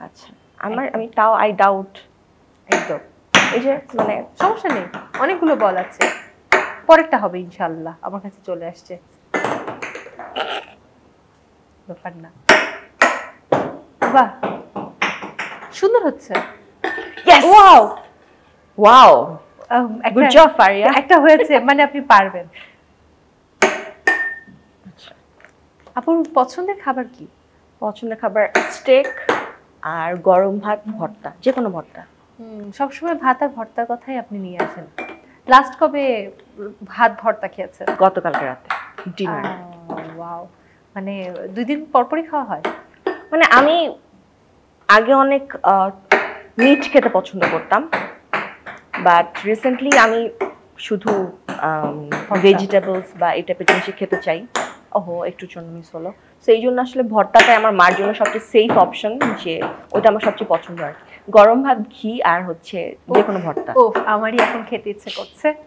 আচ্ছা আমি তাও আই ডাউট। একদম এই যে মানে সমস্যা নেই, অনেকগুলো বল আছে, পরেরটা হবে ইনশাআল্লাহ। আমার কাছে চলে আসছে, ব্যাপার না। বাহ, সুন্দর হচ্ছে। Wow wow, good job Faria. একটা হয়েছে, মানে আপনি পারবেন। আচ্ছা, আপুর পছন্দের খাবার কি? পছন্দের খাবার স্টেক আর গরম ভাত, ভর্তা, যে কোনো ভর্তা। সবসময় ভাত আর ভর্তার কথাই আপনি নিয়ে আসেন। লাস্ট কবে ভাত ভর্তা খেয়েছেন? গতকালকে রাতে ডিনার। ওয়াও, মানে 2 দিন পর পরই খাওয়া হয়? মানে আমি আগে অনেক মিট খেতে পছন্দ করতাম, বাট রিসেন্টলি আমি শুধু ভেজিটেবলস বা এই টাইপের জিনিস খেতে চাই। ওহো, একটু জন্য মিস হলো। সেই জন্য আসলে ভর্তাটাই আমার মার জন্য সবচেয়ে সেফ অপশন, যে ওইটা আমার সবচেয়ে পছন্দ হয়। গরম ভাত, ঘি আর হচ্ছে যে কোনো ভর্তা। ওহ, আমারই এখন খেতে ইচ্ছে করছে।